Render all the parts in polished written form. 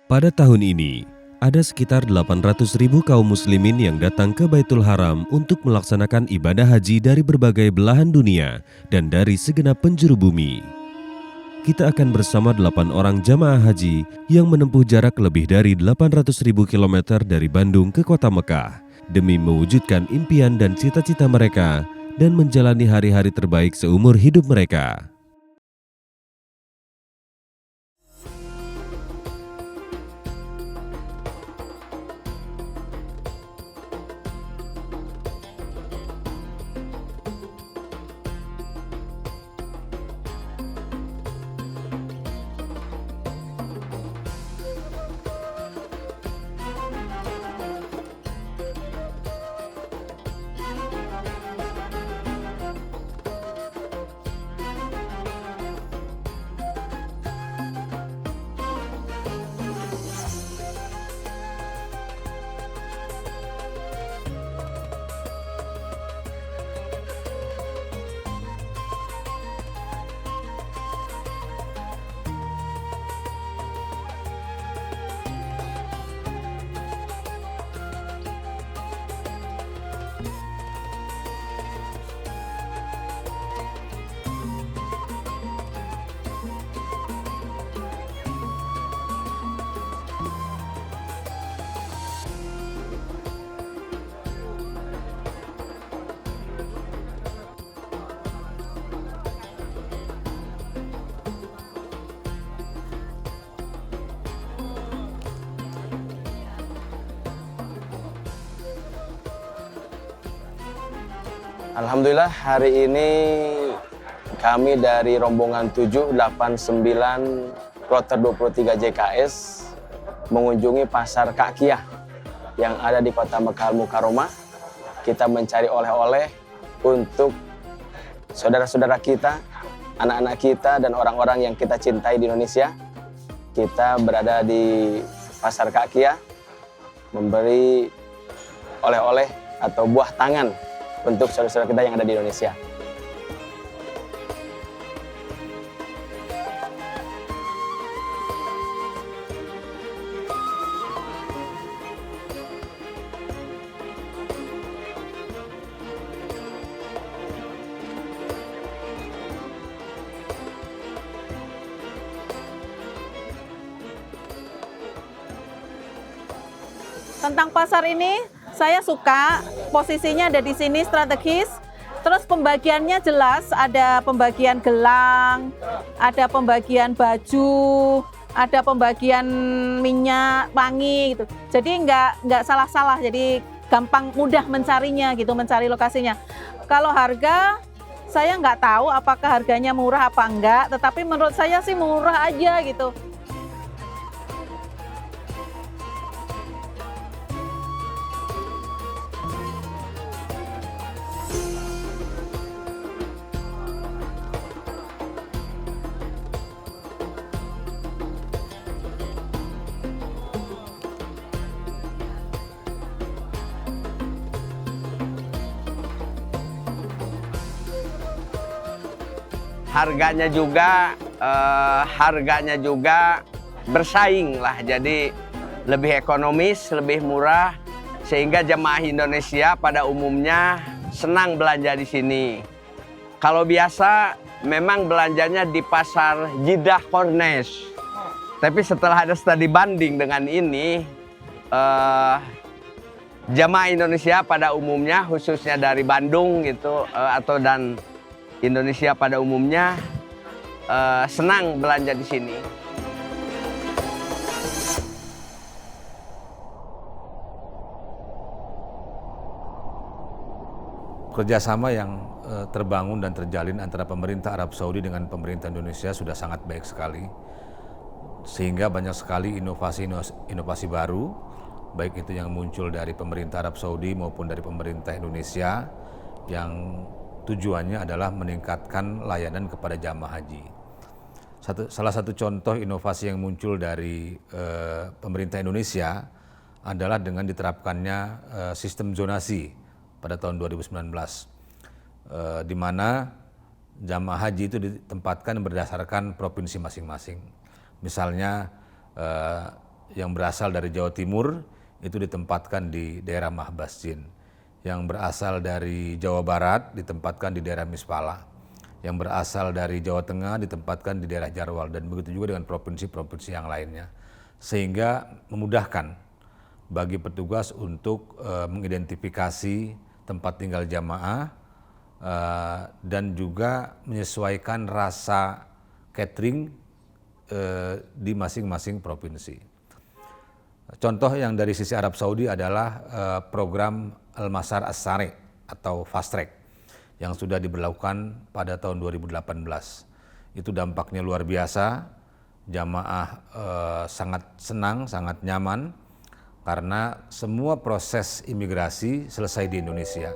Pada tahun ini, ada sekitar 800.000 kaum muslimin yang datang ke Baitul Haram untuk melaksanakan ibadah haji dari berbagai belahan dunia dan dari segenap penjuru bumi. Kita akan bersama 8 orang jamaah haji yang menempuh jarak lebih dari 800.000 kilometer dari Bandung ke kota Mekah demi mewujudkan impian dan cita-cita mereka dan menjalani hari-hari terbaik seumur hidup mereka. Alhamdulillah hari ini kami dari rombongan 789 Kloter 23 JKS mengunjungi pasar Kakiyah yang ada di kota Mekah Al-Mukarramah. Kita mencari oleh-oleh untuk saudara-saudara kita, anak-anak kita, dan orang-orang yang kita cintai di Indonesia. Kita berada di pasar Kakiyah memberi oleh-oleh atau buah tangan untuk saudara-saudara kita yang ada di Indonesia. Tentang pasar ini, saya suka posisinya ada di sini strategis. Terus pembagiannya jelas, ada pembagian gelang, ada pembagian baju, ada pembagian minyak wangi gitu. Jadi nggak salah-salah, jadi gampang mudah mencarinya gitu, mencari lokasinya. Kalau harga, saya nggak tahu apakah harganya murah apa enggak, tetapi menurut saya sih murah aja gitu. Harganya juga bersaing lah, jadi lebih ekonomis, lebih murah, sehingga jemaah Indonesia pada umumnya senang belanja di sini. Kalau biasa memang belanjanya di pasar Jeddah Corniche, tapi setelah ada studi banding dengan ini, jemaah Indonesia pada umumnya, khususnya dari Bandung gitu, dan Indonesia pada umumnya senang belanja di sini. Kerjasama yang terbangun dan terjalin antara pemerintah Arab Saudi dengan pemerintah Indonesia sudah sangat baik sekali, sehingga banyak sekali inovasi baru, baik itu yang muncul dari pemerintah Arab Saudi maupun dari pemerintah Indonesia, yang tujuannya adalah meningkatkan layanan kepada jamaah haji. Salah satu contoh inovasi yang muncul dari pemerintah Indonesia adalah dengan diterapkannya sistem zonasi pada tahun 2019, di mana jamaah haji itu ditempatkan berdasarkan provinsi masing-masing. Misalnya yang berasal dari Jawa Timur itu ditempatkan di daerah Mahbasjin. Yang berasal dari Jawa Barat ditempatkan di daerah Mispala. Yang berasal dari Jawa Tengah ditempatkan di daerah Jarwal, dan begitu juga dengan provinsi-provinsi yang lainnya. Sehingga memudahkan bagi petugas untuk mengidentifikasi tempat tinggal jamaah dan juga menyesuaikan rasa catering di masing-masing provinsi. Contoh yang dari sisi Arab Saudi adalah program Al-Masar As-Sari atau Fast Track yang sudah diberlakukan pada tahun 2018. Itu dampaknya luar biasa, jamaah sangat senang, sangat nyaman karena semua proses imigrasi selesai di Indonesia.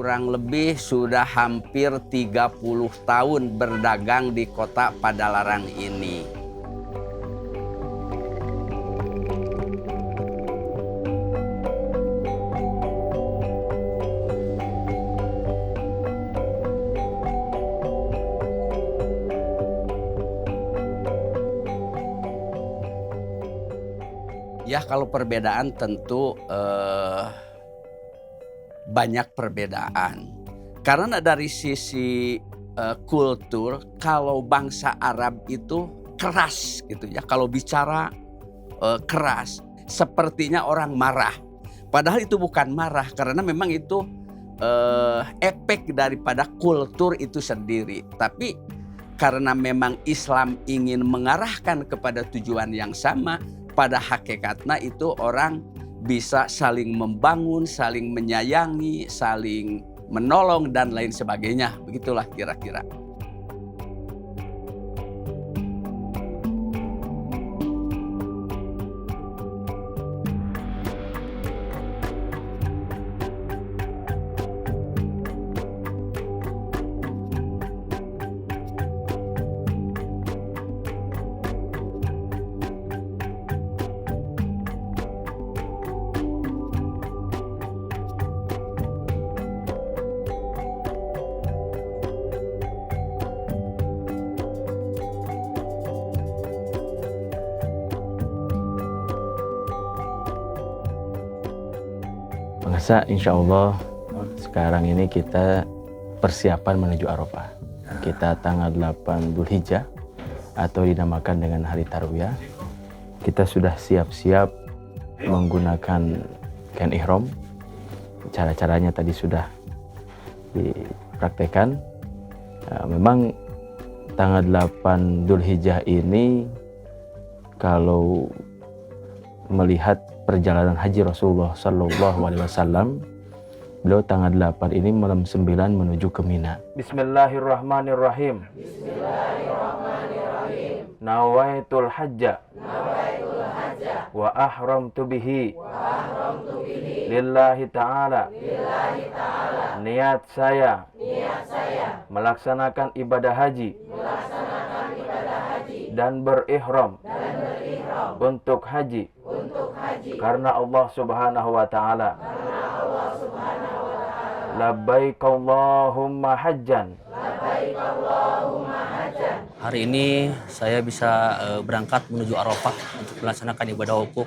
Kurang lebih sudah hampir 30 tahun berdagang di kota Padalarang ini. Ya, kalau perbedaan tentu banyak perbedaan. Karena dari sisi kultur, kalau bangsa Arab itu keras gitu ya. Kalau bicara keras, sepertinya orang marah. Padahal itu bukan marah, karena memang itu efek daripada kultur itu sendiri. Tapi karena memang Islam ingin mengarahkan kepada tujuan yang sama, pada hakikatnya itu orang bisa saling membangun, saling menyayangi, saling menolong, dan lain sebagainya. Begitulah kira-kira. Masa insya Allah sekarang ini kita persiapan menuju Arafah. Kita tanggal 8 Dzulhijjah atau dinamakan dengan hari Tarwiyah. Kita sudah siap-siap menggunakan kain ihram. Cara-caranya tadi sudah dipraktekkan. Memang tanggal 8 Dzulhijjah ini kalau melihat perjalanan haji Rasulullah Sallallahu Alaihi Wasallam, beliau tanggal 8 ini malam 9 menuju ke Mina. Bismillahirrahmanirrahim. Bismillahirrahmanirrahim. Nawaitul hajja. Wa ahramtu bihi. Lillahi ta'ala. Niat saya. Melaksanakan ibadah haji. Dan berihram. Untuk haji. Karena Allah Subhanahu wa taala. Labbaik Allahumma hajjan. Hari ini saya bisa berangkat menuju Arafah untuk melaksanakan ibadah wukuf.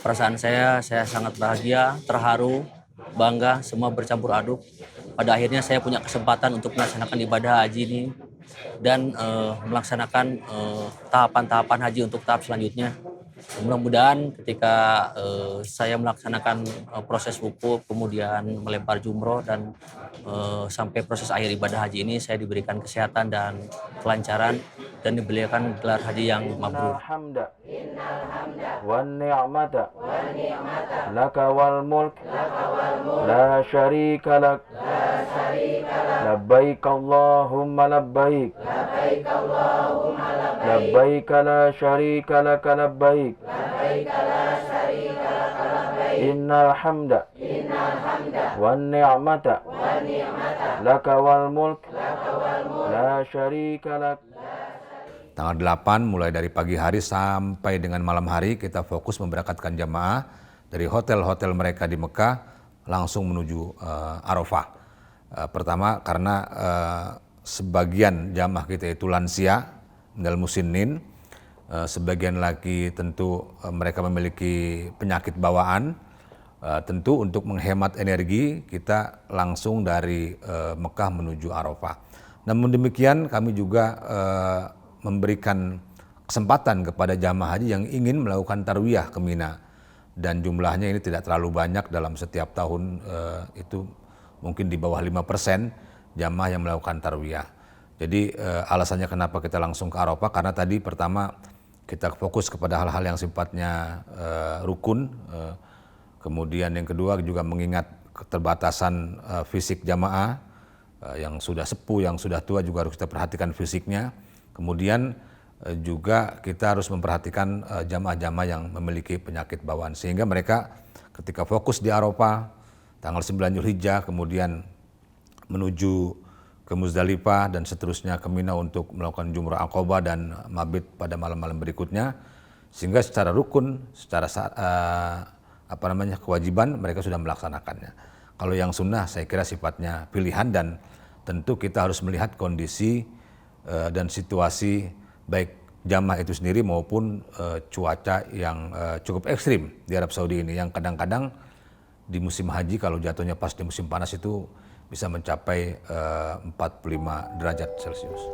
Perasaan saya sangat bahagia, terharu, bangga, semua bercampur aduk. Pada akhirnya saya punya kesempatan untuk melaksanakan ibadah haji ini dan melaksanakan tahapan-tahapan haji untuk tahap selanjutnya. Mudah-mudahan ketika saya melaksanakan proses wukuf, kemudian melempar jumroh dan sampai proses akhir ibadah haji ini, saya diberikan kesehatan dan kelancaran dan diberikan gelar haji yang mabrur. Hamda wan ni'mata laka wal mulk la syarika lak labbaik Allahumma labbaik labbaik la syarika lak labbaik innal hamda wan ni'mata laka wal mulk la syarika lak. Tanggal 8 mulai dari pagi hari sampai dengan malam hari kita fokus memberangkatkan jamaah dari hotel-hotel mereka di Mekah langsung menuju Arafah. Pertama karena sebagian jamaah kita itu lansia, minal musinin, sebagian lagi tentu mereka memiliki penyakit bawaan. Tentu untuk menghemat energi kita langsung dari Mekah menuju Arafah. Namun demikian kami juga memberikan kesempatan kepada jamaah haji yang ingin melakukan tarwiyah ke Mina, dan jumlahnya ini tidak terlalu banyak dalam setiap tahun, itu mungkin di bawah 5% jamaah yang melakukan tarwiyah. Jadi alasannya kenapa kita langsung ke Arafah karena tadi pertama kita fokus kepada hal-hal yang sifatnya rukun, kemudian yang kedua juga mengingat keterbatasan fisik jamaah yang sudah sepuh, yang sudah tua juga harus kita perhatikan fisiknya. Kemudian juga kita harus memperhatikan jamaah-jamaah yang memiliki penyakit bawaan sehingga mereka ketika fokus di Arafah tanggal 9 Zulhijjah kemudian menuju ke Muzdalifah dan seterusnya ke Mina untuk melakukan Jumrah Aqabah dan mabit pada malam-malam berikutnya, sehingga secara rukun, secara kewajiban mereka sudah melaksanakannya. Kalau yang sunnah saya kira sifatnya pilihan dan tentu kita harus melihat kondisi dan situasi baik jamaah itu sendiri maupun cuaca yang cukup ekstrim di Arab Saudi ini yang kadang-kadang di musim haji kalau jatuhnya pas di musim panas itu bisa mencapai 45 derajat Celcius.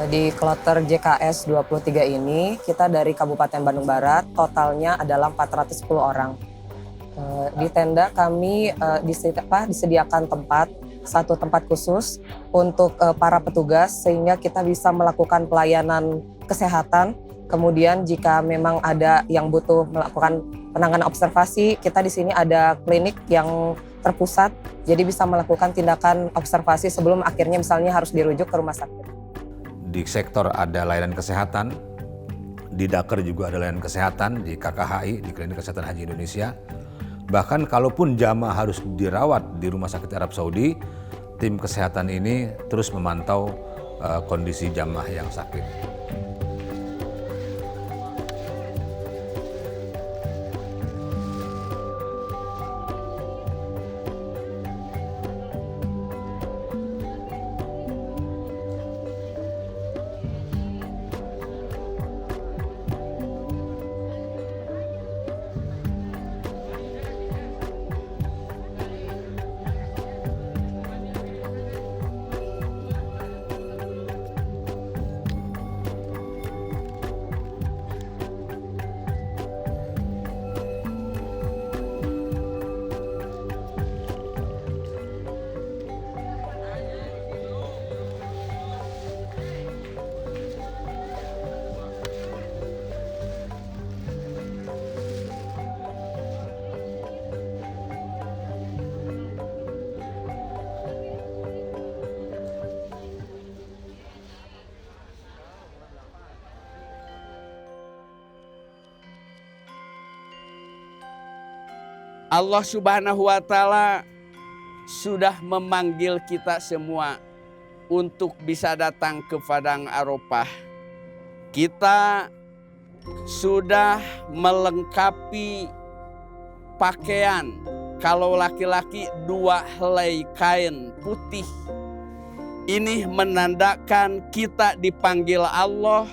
Di kloter JKS 23 ini kita dari Kabupaten Bandung Barat totalnya adalah 410 orang. Di tenda kami disediakan satu tempat khusus untuk para petugas sehingga kita bisa melakukan pelayanan kesehatan. Kemudian jika memang ada yang butuh melakukan penanganan observasi, kita di sini ada klinik yang terpusat jadi bisa melakukan tindakan observasi sebelum akhirnya misalnya harus dirujuk ke rumah sakit. Di sektor ada layanan kesehatan, di Dakar juga ada layanan kesehatan, di KKHI, di Klinik Kesehatan Haji Indonesia. Bahkan kalaupun jamaah harus dirawat di Rumah Sakit Arab Saudi, tim kesehatan ini terus memantau kondisi jamaah yang sakit. Allah Subhanahu wa Ta'ala sudah memanggil kita semua untuk bisa datang ke Padang Arafah. Kita sudah melengkapi pakaian. Kalau laki-laki 2 helai kain putih. Ini menandakan kita dipanggil Allah,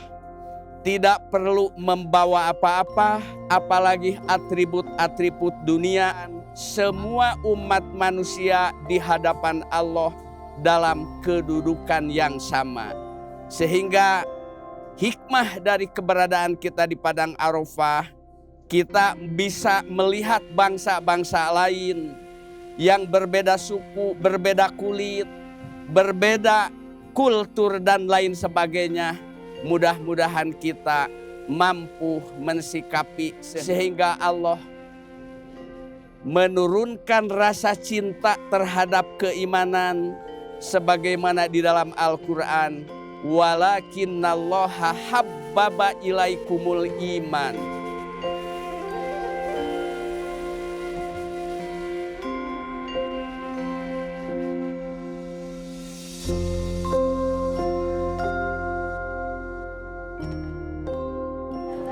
tidak perlu membawa apa-apa, apalagi atribut-atribut dunia. Semua umat manusia di hadapan Allah dalam kedudukan yang sama. Sehingga hikmah dari keberadaan kita di Padang Arafah, kita bisa melihat bangsa-bangsa lain yang berbeda suku, berbeda kulit, berbeda kultur dan lain sebagainya. Mudah-mudahan kita mampu mensikapi sehingga Allah menurunkan rasa cinta terhadap keimanan sebagaimana di dalam Al-Qur'an, walakinnallaha habbaba ilaikumul iman.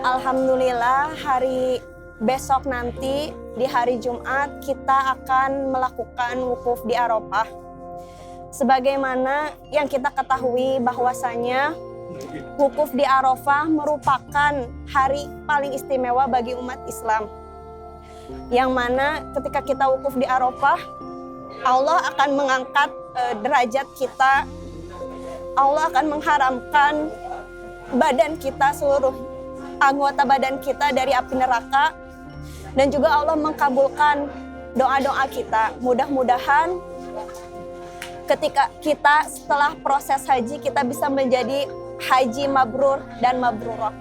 Alhamdulillah, hari besok nanti di hari Jumat kita akan melakukan wukuf di Arafah. Sebagaimana yang kita ketahui bahwasanya wukuf di Arafah merupakan hari paling istimewa bagi umat Islam. Yang mana ketika kita wukuf di Arafah, Allah akan mengangkat derajat kita. Allah akan mengharamkan badan kita, seluruh anggota badan kita dari api neraka, dan juga Allah mengkabulkan doa-doa kita. Mudah-mudahan ketika kita setelah proses haji kita bisa menjadi haji mabrur dan mabrurah.